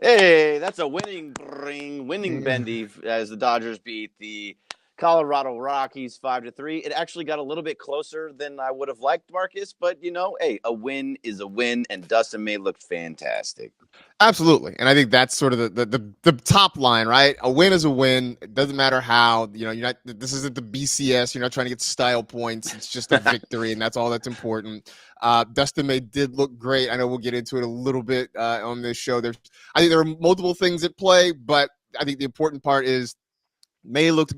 Hey, that's a winning bendy as the Dodgers beat the Colorado Rockies 5-3. It actually got a little bit closer than I would have liked, Marcus, but hey, a win is a win, and Dustin May looked fantastic. Absolutely. And I think that's sort of the top line, right? A win is a win. It doesn't matter how, you're not, this isn't the BCS. You're not trying to get style points. It's just a victory, and that's all that's important. Dustin May did look great. I know we'll get into it a little bit on this show. I think there are multiple things at play, but I think the important part is May looked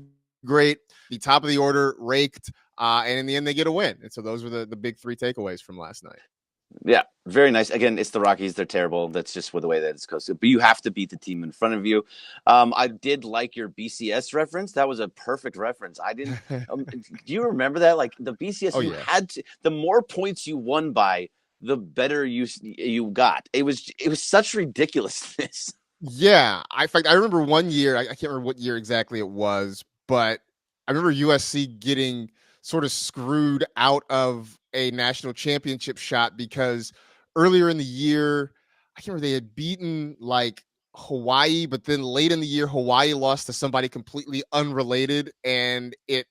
great, the top of the order, raked, and in the end, they get a win. And so those were the big three takeaways from last night. Yeah, very nice. Again, it's the Rockies. They're terrible. That's just the way that it's goes. But you have to beat the team in front of you. I did like your BCS reference. That was a perfect reference. I didn't. Do you remember that? Like the BCS, had to. The more points you won by, the better you got. It was such ridiculousness. Yeah, I remember one year. I can't remember what year exactly it was, but I remember USC getting sort of screwed out of a national championship shot because earlier in the year, I can't remember, they had beaten like Hawaii, but then late in the year, Hawaii lost to somebody completely unrelated, and it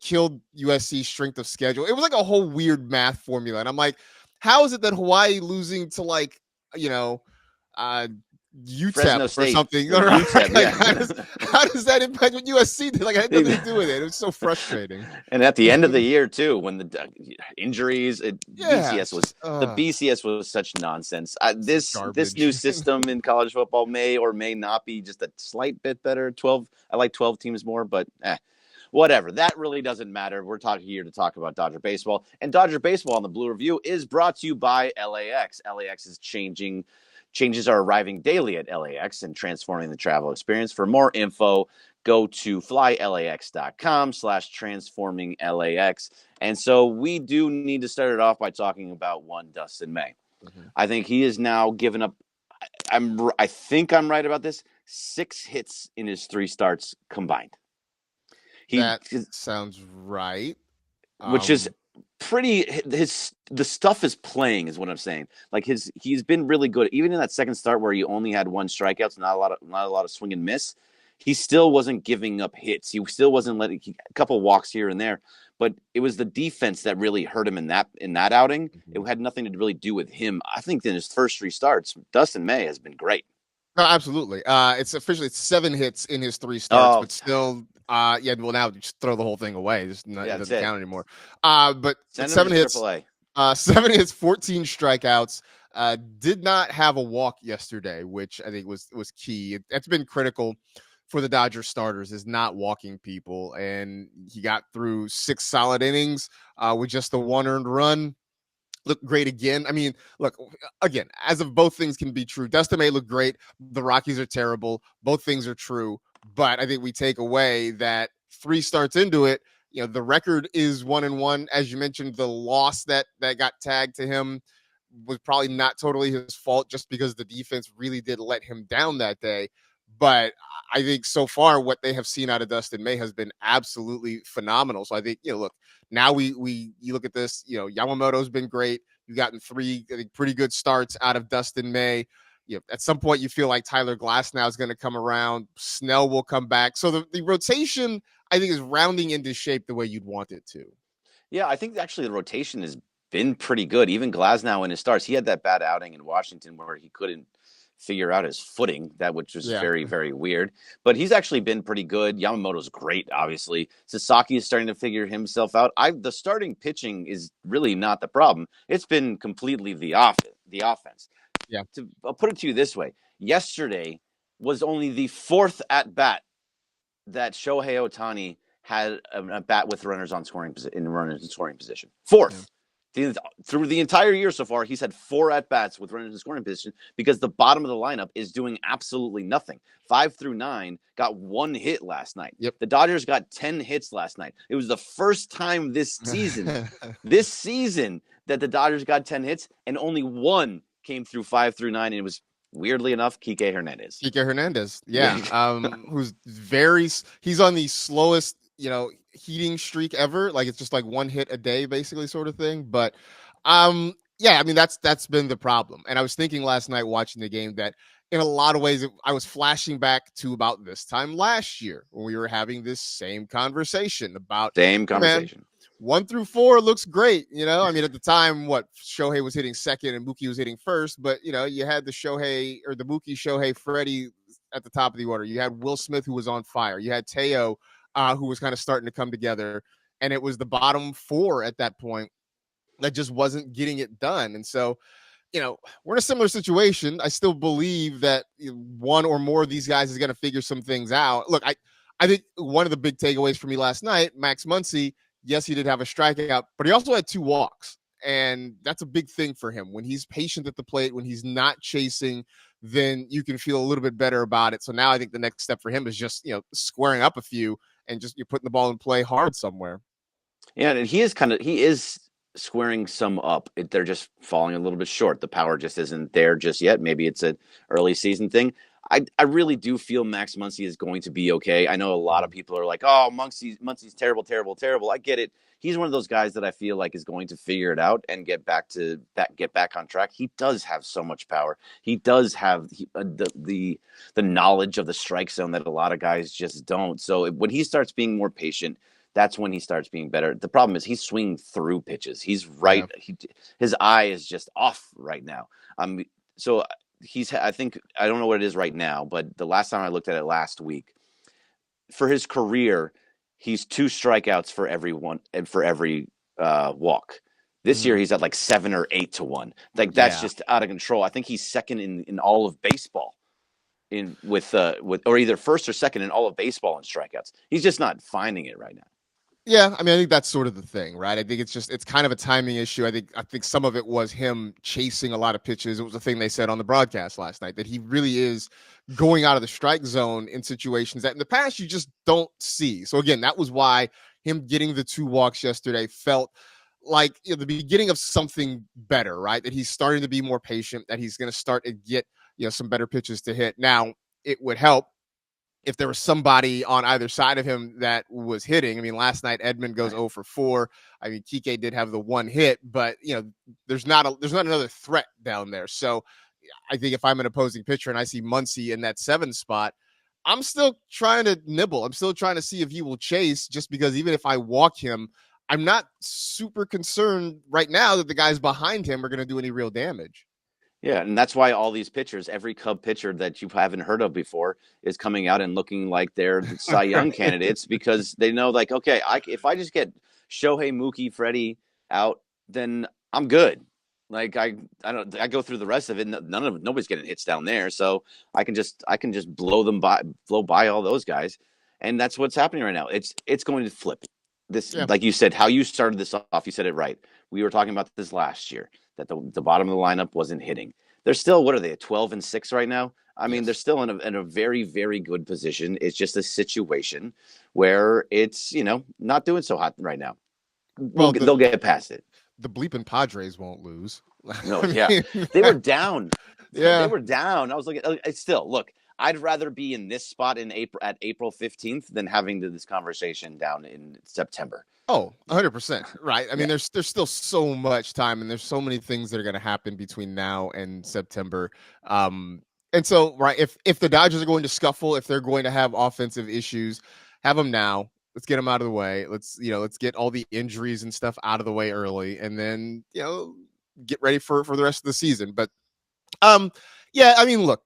killed USC's strength of schedule. It was like a whole weird math formula, and I'm like, how is it that Hawaii losing to like UTEP or something? UTEP, like, how does that impact what USC did? Like, I had nothing to do with it. It was so frustrating. And at the end of the year too, when the injuries, BCS was such nonsense. This new system in college football may or may not be just a slight bit better. I like 12 teams more, but whatever. That really doesn't matter. We're here to talk about Dodger baseball, and Dodger baseball on the Blue Review is brought to you by LAX. LAX is changing. Changes are arriving daily at LAX and transforming the travel experience. For more info, go to flylax.com/transforminglax. And so we do need to start it off by talking about one Dustin May. Mm-hmm. I think he is now given up. I think I'm right about this. 6 hits in his 3 starts combined. That sounds right. Which is pretty. The stuff is playing is what I'm saying. Like he's been really good. Even in that second start where he only had 1 strikeout, not a lot of swing and miss. He still wasn't giving up hits. He still wasn't letting a couple walks here and there. But it was the defense that really hurt him in that outing. Mm-hmm. It had nothing to really do with him. I think in his first 3 starts, Dustin May has been great. No, absolutely. It's officially 7 hits in his 3 starts, but still. Well, now just throw the whole thing away. It doesn't count anymore. But 7 hits, 7 hits, 14 strikeouts. Did not have a walk yesterday, which I think was key. It's been critical for the Dodgers starters, is not walking people. And he got through 6 solid innings with just the 1 earned run. Looked great again. I mean, look, again, as of both things can be true, Dustin May looked great. The Rockies are terrible. Both things are true. But I think we take away that 3 starts into it, the record is 1-1. As you mentioned, the loss that got tagged to him was probably not totally his fault, just because the defense really did let him down that day. But I think so far what they have seen out of Dustin May has been absolutely phenomenal. So I think, look, now you look at this, Yamamoto's been great. You've gotten 3, I think, pretty good starts out of Dustin May. At some point you feel like Tyler Glasnow is going to come around. Snell will come back. So the rotation, I think, is rounding into shape the way you'd want it to. Yeah, I think actually the rotation has been pretty good. Even Glasnow in his starts, he had that bad outing in Washington where he couldn't figure out his footing, which was very, very weird. But he's actually been pretty good. Yamamoto's great, obviously. Sasaki is starting to figure himself out. The starting pitching is really not the problem. It's been completely the offense. Yeah. I'll put it to you this way. Yesterday was only the 4th at-bat that Shohei Ohtani had a bat with runners in scoring position. 4th. Yeah. Through the entire year so far, he's had 4 at-bats with runners in scoring position because the bottom of the lineup is doing absolutely nothing. 5 through 9 got 1 hit last night. Yep. The Dodgers got 10 hits last night. It was the first time this season that the Dodgers got 10 hits, and only 1 came through 5 through 9, and it was, weirdly enough, Kike Hernandez. Yeah. Who's he's on the slowest, heating streak ever. Like, it's just like 1 hit a day, basically, sort of thing. But I mean, that's been the problem. And I was thinking last night watching the game that in a lot of ways, I was flashing back to about this time last year when we were having this same conversation about, hey, man, 1 through 4 looks great. I mean, at the time, Shohei was hitting second and Mookie was hitting first, but you had the Shohei or the Mookie, Shohei, Freddie at the top of the order. You had Will Smith, who was on fire. You had Teo, who was kind of starting to come together, and it was the bottom 4 at that point that just wasn't getting it done. And so, we're in a similar situation. I still believe that one or more of these guys is going to figure some things out. Look, I think one of the big takeaways for me last night, Max Muncy, yes, he did have a strikeout, but he also had 2 walks. And that's a big thing for him. When he's patient at the plate, when he's not chasing, then you can feel a little bit better about it. So now I think the next step for him is just, squaring up a few and just you're putting the ball in play hard somewhere. Yeah, and he is squaring some up. They're just falling a little bit short. The power just isn't there just yet. Maybe it's an early season thing. I really do feel Max Muncy is going to be okay. I know a lot of people are like, oh, Muncy's terrible, terrible, terrible. I get it. He's one of those guys that I feel like is going to figure it out and get back on track. He does have so much power. He does have the knowledge of the strike zone that a lot of guys just don't. So when he starts being more patient, that's when he starts being better. The problem is he's swinging through pitches. He's right. Yeah. His eye is just off right now. So I think, I don't know what it is right now, but the last time I looked at it last week, for his career, he's 2 strikeouts for every walk. This year he's at like 7 or 8 to 1. Like that's just out of control. I think he's second in all of baseball with or either first or second in all of baseball in strikeouts. He's just not finding it right now. Yeah, I mean, I think that's sort of the thing, right? I think it's kind of a timing issue. I think some of it was him chasing a lot of pitches. It was a thing they said on the broadcast last night that he really is going out of the strike zone in situations that in the past you just don't see. So again, that was why him getting the 2 walks yesterday felt like the beginning of something better, right? That he's starting to be more patient, that he's going to start to get some better pitches to hit. Now, it would help if there was somebody on either side of him that was hitting. I mean, last night Edman goes 0 for 4. I mean, Kike did have the 1 hit, but there's not another threat down there. So I think if I'm an opposing pitcher and I see Muncy in that 7 spot, I'm still trying to nibble. I'm still trying to see if he will chase, just because even if I walk him, I'm not super concerned right now that the guys behind him are going to do any real damage. Yeah, and that's why all these pitchers, every Cub pitcher that you haven't heard of before, is coming out and looking like they're the Cy Young candidates, because they know, like, okay, if I just get Shohei, Mookie, Freddie out, then I'm good. Like I go through the rest of it. Nobody's getting hits down there, so I can just blow by all those guys, and that's what's happening right now. It's going to flip. Like you said, how you started this off, you said it right. We were talking about this last year, that the bottom of the lineup wasn't hitting. They're still, what are they, at 12-6 right now? I mean, they're still in a very, very good position. It's just a situation where it's, not doing so hot right now. Well, they'll get past it. The bleeping Padres won't lose. No, yeah. They were down. Yeah. They were down. I was looking, still, look, I'd rather be in this spot at April 15th than having this conversation down in September. Oh, 100%. Right. I mean, there's still so much time, and there's so many things that are going to happen between now and September. And so, right, if the Dodgers are going to scuffle, if they're going to have offensive issues, have them now. Let's get them out of the way. Let's get all the injuries and stuff out of the way early, and then, get ready for the rest of the season. But, yeah, I mean, look,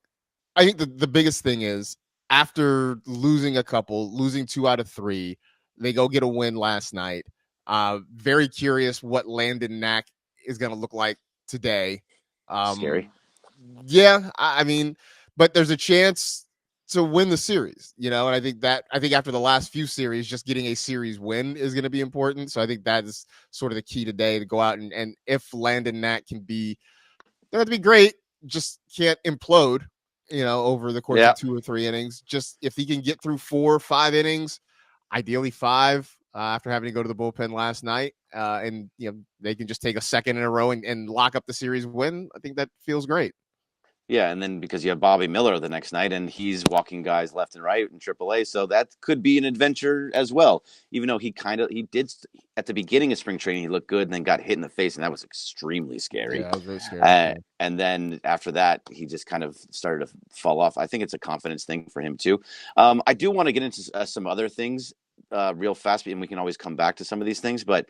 I think the biggest thing is, after losing 2 out of 3, they go get a win last night. Very curious what Landon Knack is going to look like today. Scary. Yeah, I mean, but there's a chance to win the series, and I think after the last few series, just getting a series win is going to be important. So I think that is sort of the key today, to go out and if Landon Knack can be, they have to be great, just can't implode, over the course of 2 or 3 innings. Just if he can get through 4 or 5 innings, ideally 5, after having to go to the bullpen last night, and they can just take a second in a row and lock up the series win, I think that feels great. Yeah, and then because you have Bobby Miller the next night, and he's walking guys left and right in AAA, so that could be an adventure as well. Even though he did at the beginning of spring training, he looked good, and then got hit in the face, and that was extremely scary. Yeah, that was very scary. And then after that, he just kind of started to fall off. I think it's a confidence thing for him too. I do want to get into some other things real fast, and we can always come back to some of these things, but.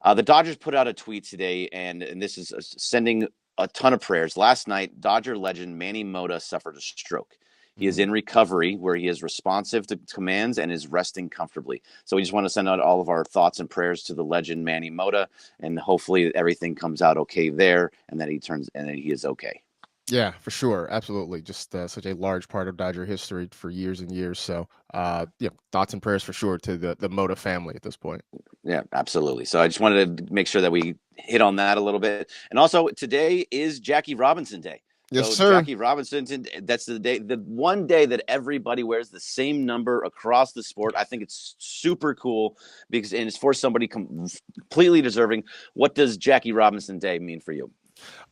The Dodgers put out a tweet today, and this is sending a ton of prayers. Last night, Dodger legend Manny Mota suffered a stroke. He is in recovery, where he is responsive to commands and is resting comfortably. So we just want to send out all of our thoughts and prayers to the legend Manny Mota, and hopefully everything comes out okay there, and that he is okay. Yeah, for sure. Absolutely. Just such a large part of Dodger history for years and years. So, thoughts and prayers for sure to the Mota family at this point. Yeah, absolutely. So I just wanted to make sure that we hit on that a little bit. And also, today is Jackie Robinson Day. Yes, sir. Jackie Robinson, that's the one day that everybody wears the same number across the sport. I think it's super cool and it's for somebody completely deserving. What does Jackie Robinson Day mean for you?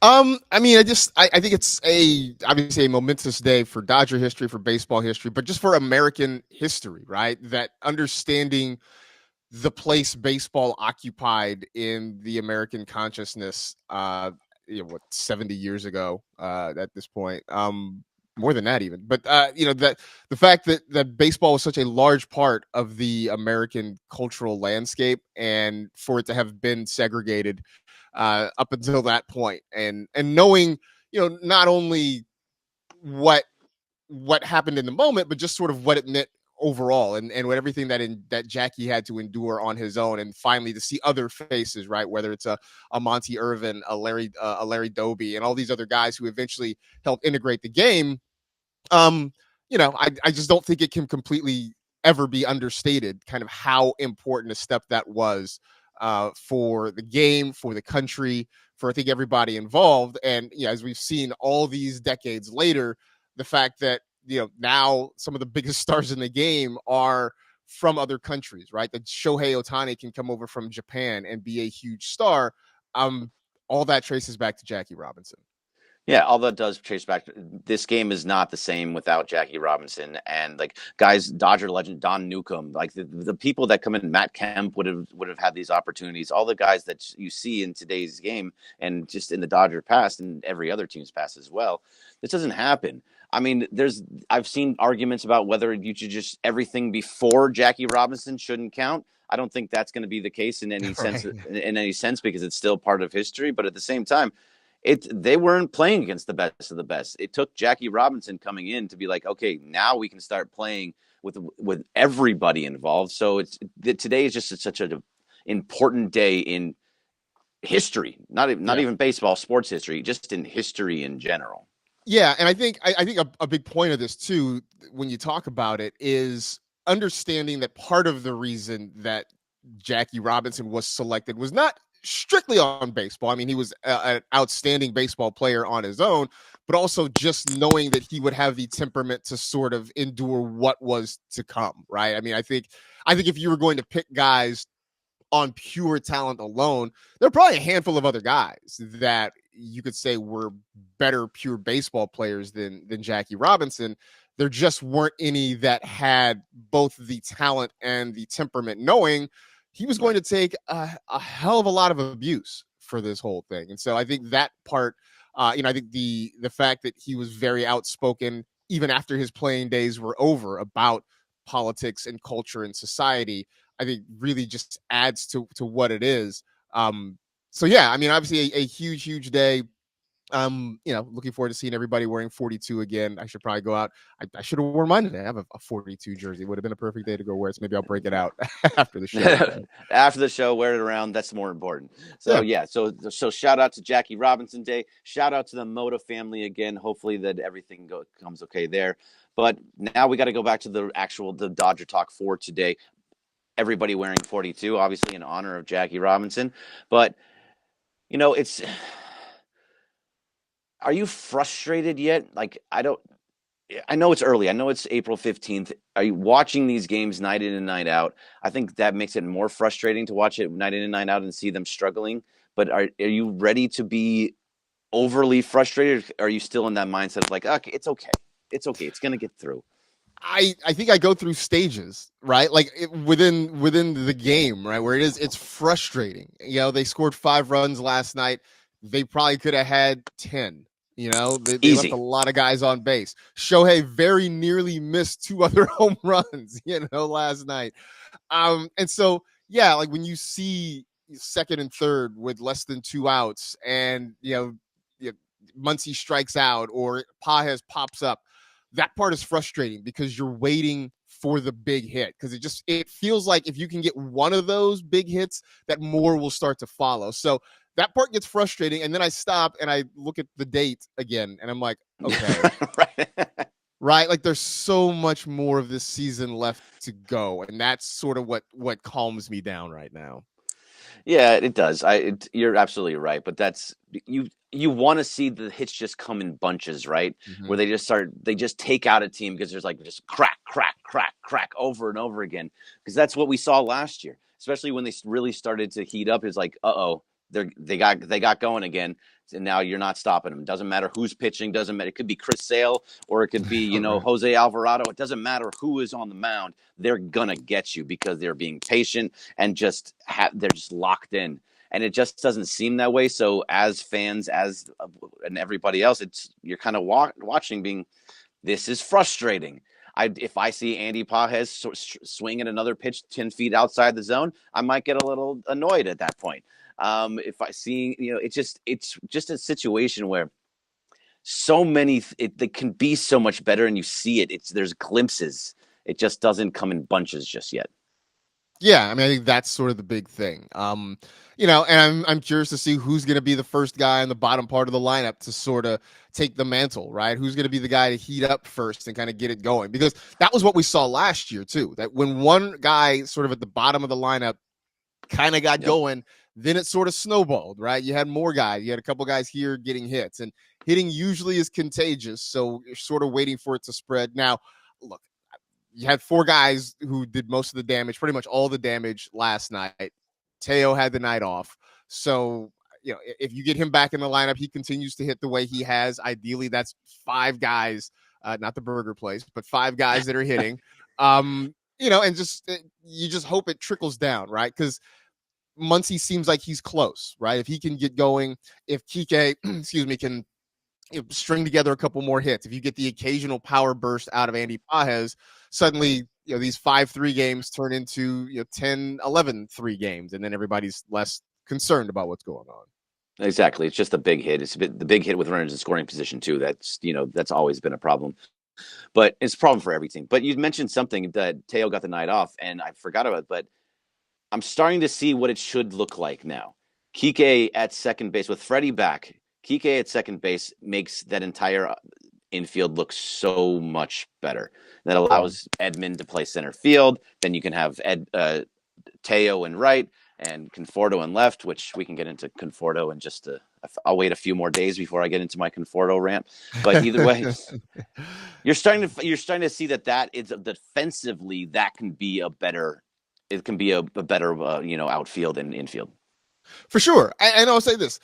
I think it's obviously a momentous day for Dodger history, for baseball history, but just for American history, right? That understanding the place baseball occupied in the American consciousness, 70 years ago, at this point, more than that even, but that the fact that baseball was such a large part of the American cultural landscape, and for it to have been segregated up until that point, and knowing, not only what happened in the moment, but just sort of what it meant overall, and what everything that Jackie had to endure on his own, and finally to see other faces, right? Whether it's a Monty Irvin, a Larry Doby, and all these other guys who eventually helped integrate the game. I just don't think it can completely ever be understated kind of how important a step that was for the game, for the country, for I think everybody involved. And as we've seen all these decades later, the fact that now some of the biggest stars in the game are from other countries, right? That Shohei Ohtani can come over from Japan and be a huge star. All that traces back to Jackie Robinson. Yeah, all that does trace back. This game is not the same without Jackie Robinson and guys, Dodger legend Don Newcomb, the people that come in. Matt Kemp would have had these opportunities. All the guys that you see in today's game and just in the Dodger past and every other team's past as well. This doesn't happen. I mean, I've seen arguments about whether you should just everything before Jackie Robinson shouldn't count. I don't think that's going to be the case in any sense. In any sense, because it's still part of history. But at the same time, they weren't playing against the best of the best. It took Jackie Robinson coming in to be like, okay, now we can start playing with everybody involved. So today is just such an important day in history, not even baseball, sports history, just in history in general. Yeah, and I think a big point of this too, when you talk about it, is understanding that part of the reason that Jackie Robinson was selected was not strictly on baseball. I mean, he was an outstanding baseball player on his own, but also just knowing that he would have the temperament to sort of endure what was to come, right? I mean, I think if you were going to pick guys on pure talent alone, there are probably a handful of other guys that you could say were better pure baseball players than Jackie Robinson. There just weren't any that had both the talent and the temperament, knowing he was going to take a hell of a lot of abuse for this whole thing. And so I think that part, I think the fact that he was very outspoken even after his playing days were over about politics and culture and society, I think really just adds to what it is. So yeah, I mean, obviously a huge, huge day. Looking forward to seeing everybody wearing 42 again. I should probably go out. I should have worn mine today. I have a 42 jersey. It would have been a perfect day to go wear it. So maybe I'll break it out after the show. After the show, wear it around. That's more important. So yeah. So shout out to Jackie Robinson Day. Shout out to the Mota family again. Hopefully that everything comes okay there. But now we got to go back to the Dodger talk for today. Everybody wearing 42, obviously in honor of Jackie Robinson. But it's. Are you frustrated yet? I know it's early. I know it's April 15th. Are you watching these games night in and night out? I think that makes it more frustrating to watch it night in and night out and see them struggling. But are you ready to be overly frustrated? Or are you still in that mindset of like, okay, it's okay. It's okay. It's going to get through. I think I go through stages, right? Like within the game, right? Where it's frustrating. They scored 5 runs last night. They probably could have had 10. They left a lot of guys on base. Shohei very nearly missed 2 other home runs, last night. And so, yeah, like when you see second and third with less than 2 outs and, Muncy strikes out or Pages pops up, that part is frustrating because you're waiting for the big hit, because it feels like if you can get one of those big hits, that more will start to follow. So that part gets frustrating. And then I stop and I look at the date again and I'm like, okay, right. Like there's so much more of this season left to go. And that's sort of what calms me down right now. Yeah, it does. You're absolutely right. But that's you want to see the hits just come in bunches, right? Mm-hmm. Where they just take out a team because there's like just crack, crack, crack, crack over and over again. Because that's what we saw last year, especially when they really started to heat up. It's like, they got going again. And now you're not stopping them. Doesn't matter who's pitching. Doesn't matter. It could be Chris Sale or it could be, right, Jose Alvarado. It doesn't matter who is on the mound. They're going to get you because they're being patient and they're just locked in. And it just doesn't seem that way. So as fans, and everybody else, you're kind of watching this is frustrating. If I see Andy Pages swinging another pitch 10 feet outside the zone, I might get a little annoyed at that point. If I see, it's just a situation where so many, they can be so much better and you see it. There's glimpses. It just doesn't come in bunches just yet. Yeah, I mean, I think that's sort of the big thing. And I'm curious to see who's going to be the first guy in the bottom part of the lineup to sort of take the mantle, right? Who's going to be the guy to heat up first and kind of get it going? Because that was what we saw last year too. That when one guy sort of at the bottom of the lineup kind of got going, then it sort of snowballed, right? You had more guys. You had a couple guys here getting hits, and hitting usually is contagious. So you're sort of waiting for it to spread. Now, look, you had 4 guys who did most of the damage, pretty much all the damage last night. Teo had the night off. So, if you get him back in the lineup, he continues to hit the way he has. Ideally, that's 5 guys, not the burger place, but 5 guys that are hitting. And you just hope it trickles down, right? Because Muncy seems like he's close, right? If he can get going, if Kike, can string together a couple more hits, if you get the occasional power burst out of Andy Pages, suddenly, these 5-3 games turn into 10-11-3 games, and then everybody's less concerned about what's going on. Exactly. It's just a big hit. It's the big hit with runners in scoring position too. That's always been a problem. But it's a problem for every team. But you mentioned something that Teo got the night off, and I forgot about it, but I'm starting to see what it should look like now. Kike at second base with Freddie back. Kike at second base makes that entire infield look so much better. That allows Edman to play center field. Then you can have Teo in right and Conforto in left, which we can get into Conforto in just I'll wait a few more days before I get into my Conforto rant. But either way, you're starting to see that is defensively that can be a better. It can be a better, outfield and infield. For sure. And I'll say this.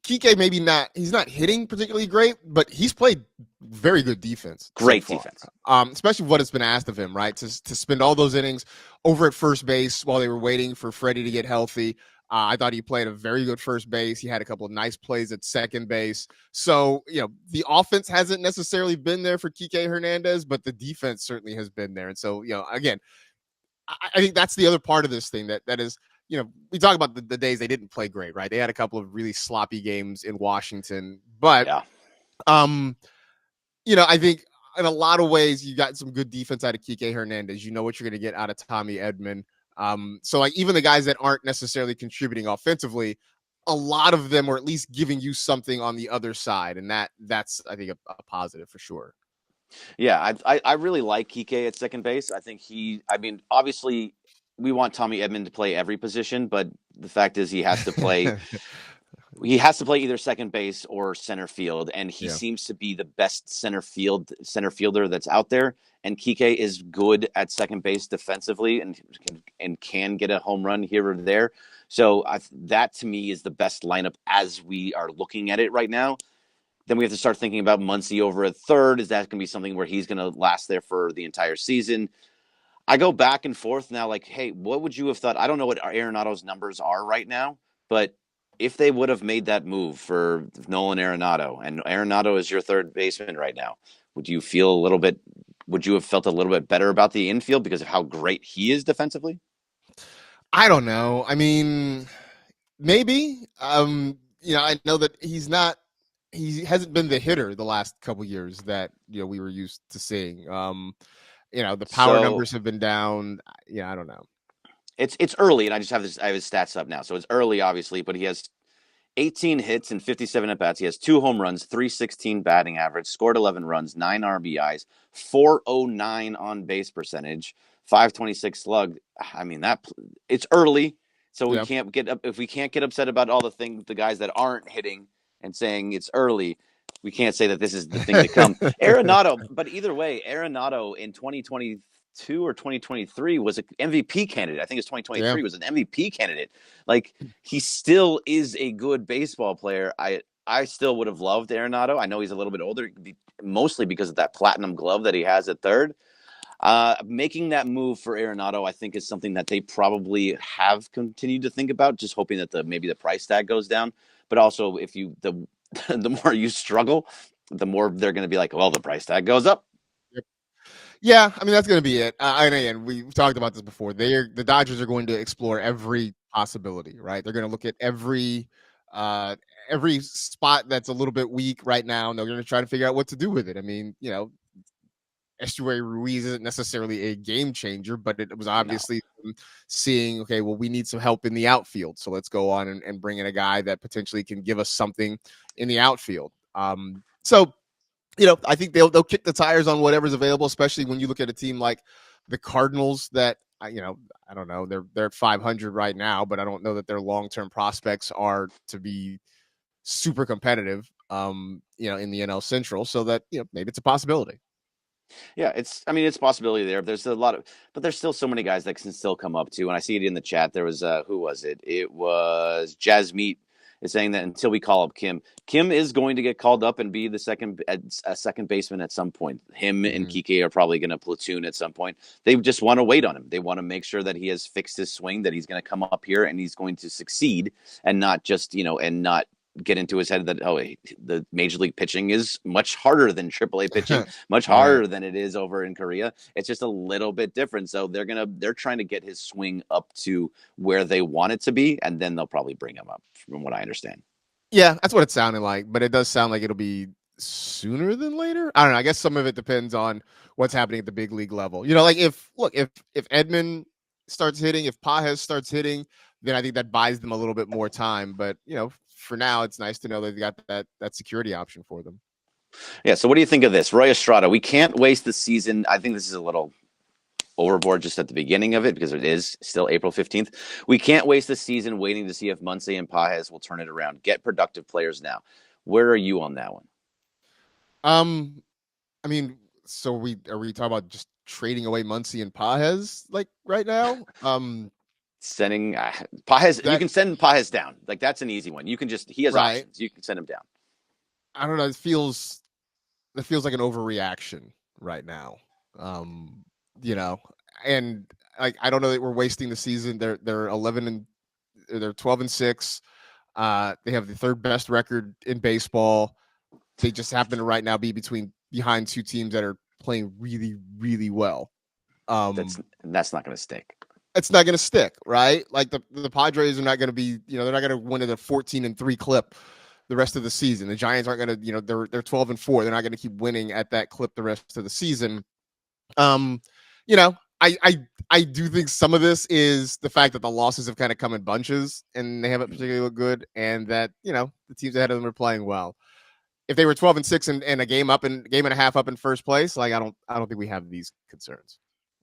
Kike he's not hitting particularly great, but he's played very good defense. Great defense. Especially what has been asked of him, right? To spend all those innings over at first base while they were waiting for Freddie to get healthy. I thought he played a very good first base. He had a couple of nice plays at second base. So, the offense hasn't necessarily been there for Kike Hernandez, but the defense certainly has been there. And so, again, I think that's the other part of this thing that is, we talk about the days they didn't play great, right? They had a couple of really sloppy games in Washington, but, I think in a lot of ways you got some good defense out of Kike Hernandez. You know what you're going to get out of Tommy Edman. So like even the guys that aren't necessarily contributing offensively, a lot of them are at least giving you something on the other side. And that's, I think, a positive for sure. Yeah, I really like Kike at second base. I think obviously we want Tommy Edman to play every position, but the fact is he has to play either second base or center field, and he seems to be the best center fielder that's out there. And Kike is good at second base defensively and can get a home run here or there. So that to me is the best lineup as we are looking at it right now. then we have to start thinking about Muncy over at third. Is that going to be something where he's going to last there for the entire season? I go back and forth now, like, hey, what would you have thought? I don't know what Arenado's numbers are right now, but if they would have made that move for Nolan Arenado, and Arenado is your third baseman right now, would you have felt a little bit better about the infield because of how great he is defensively? I don't know. I mean, maybe. I know that he hasn't been the hitter the last couple years that we were used to seeing. The power numbers have been down. Yeah, I don't know. It's early, and I have his stats up now, so it's early, obviously, but he has 18 hits and 57 at bats. He has 2 home runs, 316 batting average, scored 11 runs, 9 RBIs, 409 on base percentage, 526 slug. I mean, it's early, so we can't get up if we can't get upset about all the guys that aren't hitting and saying it's early. We can't say that this is the thing to come. Arenado, but either way, Arenado in 2022 or 2023 was an MVP candidate. I think it's 2023 was an MVP candidate. Like, he still is a good baseball player. I still would have loved Arenado. I know he's a little bit older, mostly because of that platinum glove that he has at third. Making that move for Arenado, I think, is something that they probably have continued to think about, just hoping that maybe the price tag goes down. But also, if the more you struggle, the more they're going to be like, well, the price tag goes up. Yeah, I mean, that's going to be it. And again, we've talked about this before. The Dodgers are going to explore every possibility, right? They're going to look at every spot that's a little bit weak right now, and they're going to try to figure out what to do with it. I mean, Estuary Ruiz isn't necessarily a game changer, but it was obviously seeing, okay, well, we need some help in the outfield. So let's go on and bring in a guy that potentially can give us something in the outfield. So I think they'll kick the tires on whatever's available, especially when you look at a team like the Cardinals that, I don't know, they're at 500 right now, but I don't know that their long-term prospects are to be super competitive, in the NL Central. So that, maybe it's a possibility. Yeah, it's a possibility there. There's a lot but there's still so many guys that can still come up too. And I see it in the chat. There was who was it? It was Jasmeet is saying that until we call up Kim is going to get called up and be the second baseman at some point. Him and Kike are probably going to platoon at some point. They just want to wait on him. They want to make sure that he has fixed his swing, that he's going to come up here and he's going to succeed, and not just and not get into his head that the major league pitching is much harder than AAA pitching, much harder than it is over in Korea. It's just a little bit different. So they're trying to get his swing up to where they want it to be, and then they'll probably bring him up, from what I understand. Yeah, that's what it sounded like, but it does sound like it'll be sooner than later. I don't know. I guess some of it depends on what's happening at the big league level. Like if Edman starts hitting, if Pages starts hitting, then I think that buys them a little bit more time. But for now, it's nice to know they've got that security option for them. Yeah. So what do you think of this, Roy Estrada? We can't waste the season. I think this is a little overboard just at the beginning of it, because it is still April 15th. We can't waste the season waiting to see if Muncy and Pages will turn it around. Get productive players now. Where are you on that one? I mean, so are we talking about just trading away Muncy and Pages like right now? Sending Pages, you can send Pages down. Like, that's an east one. You can he has options. You can send him down. I don't know. It feels like an overreaction right now. And like, I don't know that we're wasting the season. They're 12-6. They have the third best record in baseball. They just happen to right now be behind two teams that are playing really, really well. That's not going to stick. It's not going to stick, right? Like the Padres are not going to be, they're not going to win at a 14-3 clip the rest of the season. The Giants aren't going to, they're 12-4. They're not going to keep winning at that clip the rest of the season. I do think some of this is the fact that the losses have kind of come in bunches and they haven't particularly looked good, and that, the teams ahead of them are playing well. If they were 12-6 and a game and a half up in first place, like I don't think we have these concerns.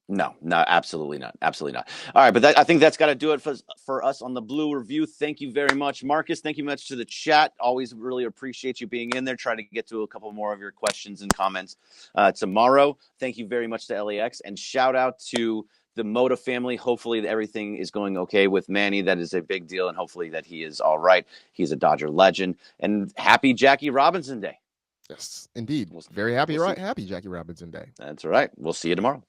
No, absolutely not. Absolutely not. All right, but I think that's got to do it for us on the Blue Review. Thank you very much, Marcus. Thank you much to the chat. Always really appreciate you being in there, trying to get to a couple more of your questions and comments tomorrow. Thank you very much to LAX, and shout out to the Mota family. Hopefully everything is going okay with Manny. That is a big deal, and hopefully that he is all right. He's a Dodger legend. And happy Jackie Robinson Day. Yes, indeed. Very happy, right? Happy Jackie Robinson Day. That's right. We'll see you tomorrow.